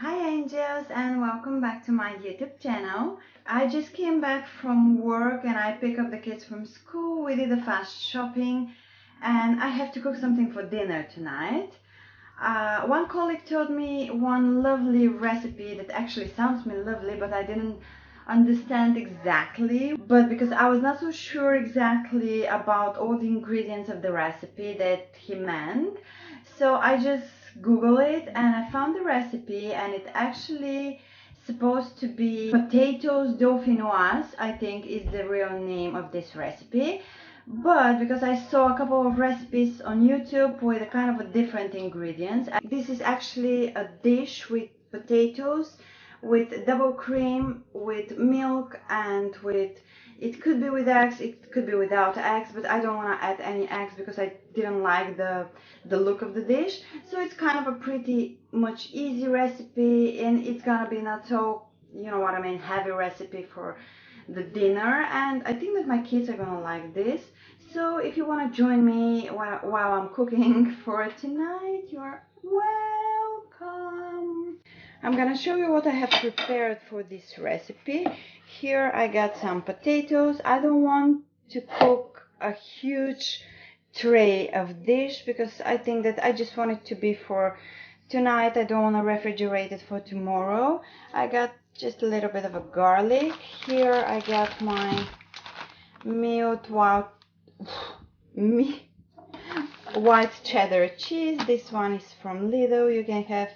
Hi angels, and welcome back to my YouTube channel. I just came back from work and I picked up the kids from school. We did a fast shopping and I have to cook something for dinner tonight. One colleague told me one lovely recipe that actually sounds me lovely, but I didn't understand exactly. But because I was not so sure exactly about all the ingredients of the recipe that he meant, so I just Googled it and I found the recipe, and it actually supposed to be potatoes dauphinoise, I think is the real name of this recipe. But because I saw a couple of recipes on YouTube with a kind of a different ingredients, this is actually a dish with potatoes, with double cream, with milk, and with, it could be with eggs, it could be without eggs, but I don't want to add any eggs because I didn't like the look of the dish. So it's kind of a pretty much easy recipe, and it's gonna be not so, you know what I mean, heavy recipe for the dinner, and I think that my kids are gonna like this. So if you want to join me while I'm cooking for tonight, you're welcome. I'm gonna show you what I have prepared for this recipe. Here I got some potatoes. I don't want to cook a huge tray of dish because I think that I just want it to be for tonight. I don't want to refrigerate it for tomorrow. I got just a little bit of a garlic. Here I got my white cheddar cheese. This one is from Lidl. You can have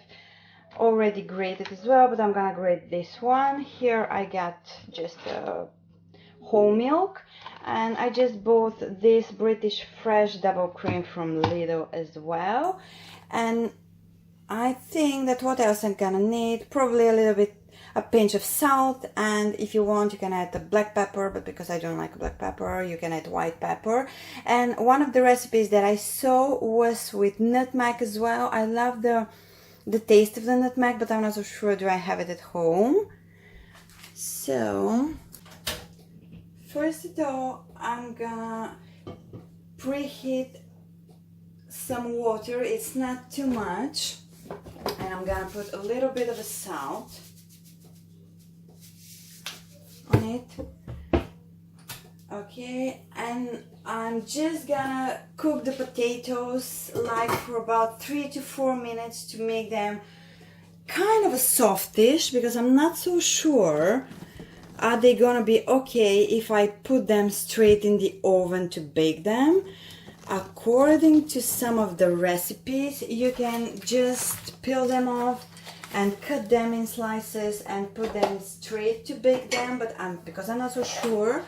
already grated as well, but I'm gonna grate this one. Here I got just whole milk, and I just bought this British fresh double cream from Lidl as well. And I think that what else I'm gonna need, probably a pinch of salt, and if you want you can add the black pepper, but because I don't like black pepper you can add white pepper. And one of the recipes that I saw was with nutmeg as well. I love the taste of the nutmeg, but I'm not so sure do I have it at home. So first of all, I'm gonna preheat some water. It's not too much, and I'm gonna put a little bit of salt on it. Okay, and I'm just gonna cook the potatoes like for about 3 to 4 minutes to make them kind of a softish, because I'm not so sure are they gonna be okay if I put them straight in the oven to bake them. According to some of the recipes, you can just peel them off and cut them in slices and put them straight to bake them, but because I'm not so sure,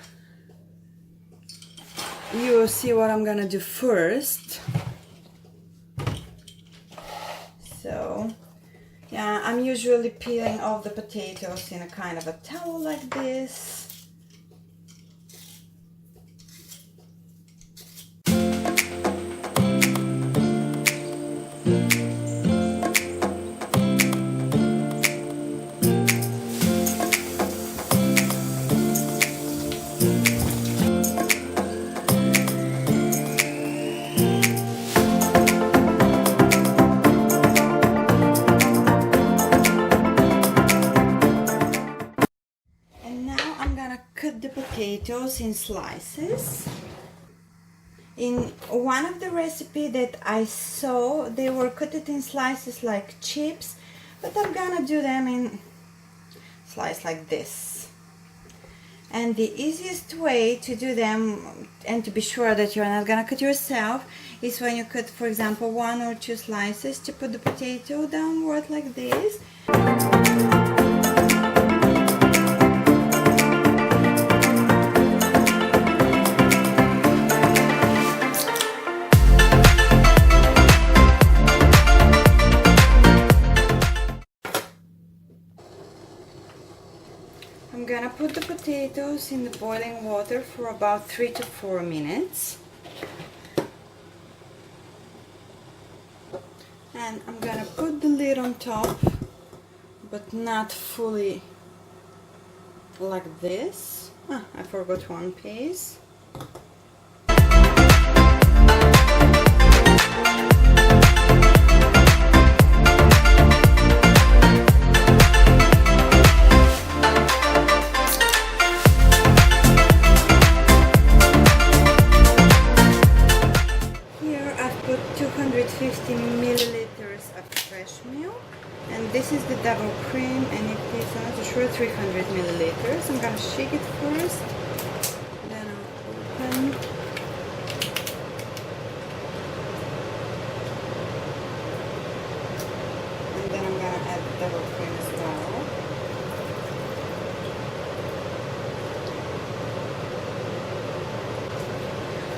you will see what I'm gonna do first. So yeah, I'm usually peeling off the potatoes in a kind of a towel like this. Cut the potatoes in slices. In one of the recipes that I saw, they were cut it in slices like chips, but I'm gonna do them in slice like this. And the easiest way to do them, and to be sure that you're not gonna cut yourself, is when you cut, for example, 1 or 2 slices, to put the potato downward like this. I'm gonna put the potatoes in the boiling water for about 3 to 4 minutes. And I'm gonna put the lid on top, but not fully like this. I forgot one piece. 250 milliliters of fresh milk, and this is the double cream, and it is not sure 300 milliliters. I'm gonna shake it first, then I'll open. And then I'm gonna add the double cream as well.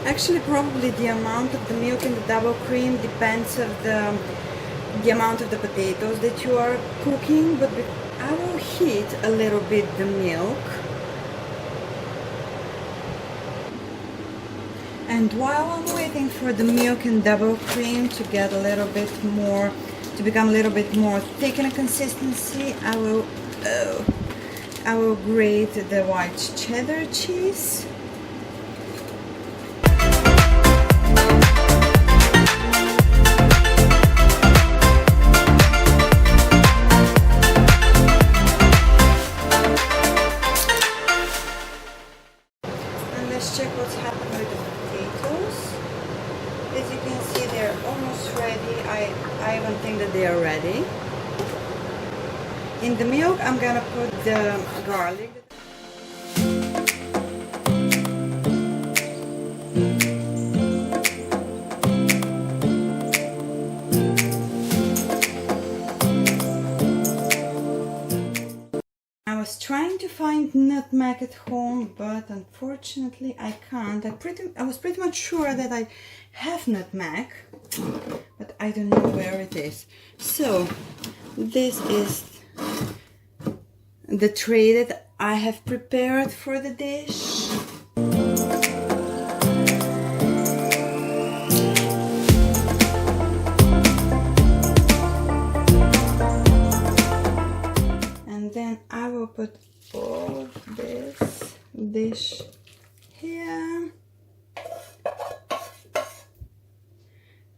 Actually, probably the amount of the milk in the double cream depends of the amount of the potatoes that you are cooking, but I will heat a little bit the milk. And while I'm waiting for the milk and double cream to get a little bit more, to become a little bit more thick in a consistency, I will grate the white cheddar cheese. Let's check what's happened with the potatoes. As you can see, they're almost ready. I even think that they are ready. In the milk, I'm gonna put the garlic. I was trying to find nutmeg at home, but unfortunately I can't. I was pretty much sure that I have nutmeg, but I don't know where it is. So this is the tray that I have prepared for the dish. And then I will put all of this dish here.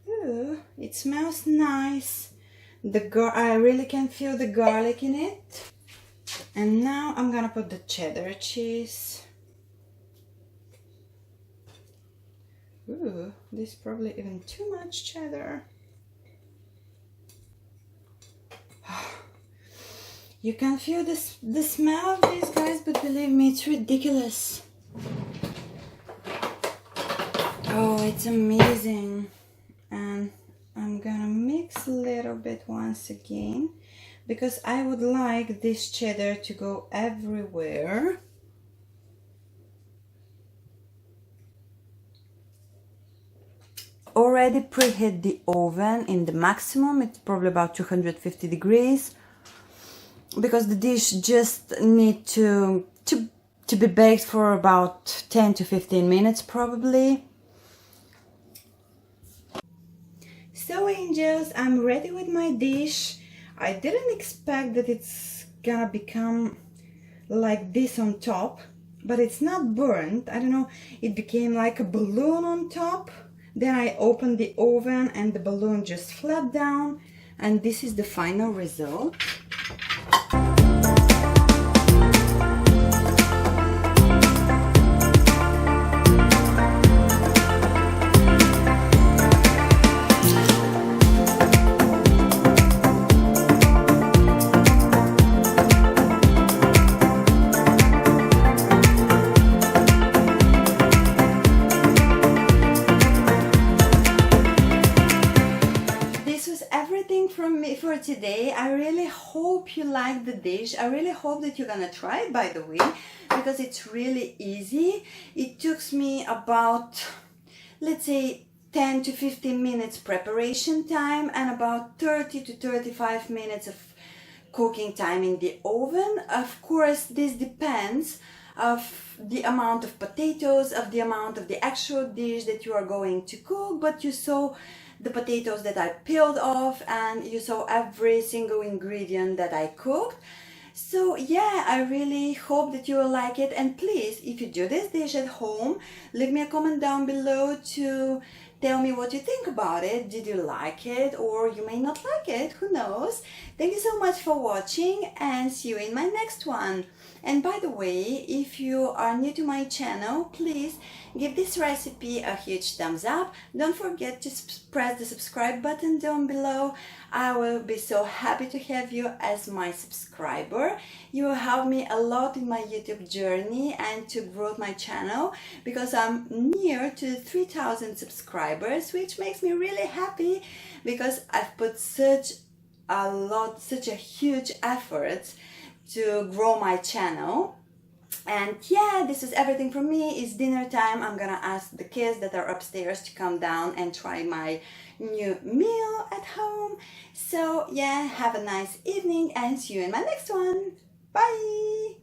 Ooh, it smells nice. I really can feel the garlic in it. And now I'm gonna put the cheddar cheese. Ooh, this is probably even too much cheddar. You can feel the smell of these, guys, but believe me, it's ridiculous. Oh, it's amazing. And I'm gonna mix a little bit once again, because I would like this cheddar to go everywhere. Already preheat the oven in the maximum. It's probably about 250 degrees, because the dish just need to be baked for about 10 to 15 minutes probably. So angels, I'm ready with my dish. I didn't expect that it's gonna become like this on top, but it's not burnt. I don't know, it became like a balloon on top. Then I opened the oven and the balloon just flapped down, and this is the final result. From me for today. I really hope you like the dish. I really hope that you're gonna try it, by the way, because it's really easy. It took me about, let's say, 10 to 15 minutes preparation time and about 30 to 35 minutes of cooking time in the oven. Of course, this depends of the amount of potatoes, of the amount of the actual dish that you are going to cook, but you saw the potatoes that I peeled off, and you saw every single ingredient that I cooked. So yeah, I really hope that you will like it, and please, if you do this dish at home, leave me a comment down below to Tell me what you think about it. Did you like it, or you may not like it? Who knows? Thank you so much for watching, and see you in my next one. And by the way, if you are new to my channel, please give this recipe a huge thumbs up. Don't forget to press the subscribe button down below. I will be so happy to have you as my subscriber. You will help me a lot in my YouTube journey and to grow my channel, because I'm near to 3,000 subscribers, which makes me really happy, because I've put such a huge effort to grow my channel. And yeah, this is everything from me. It's dinner time. I'm gonna ask the kids that are upstairs to come down and try my new meal at home. So yeah, have a nice evening and see you in my next one. Bye!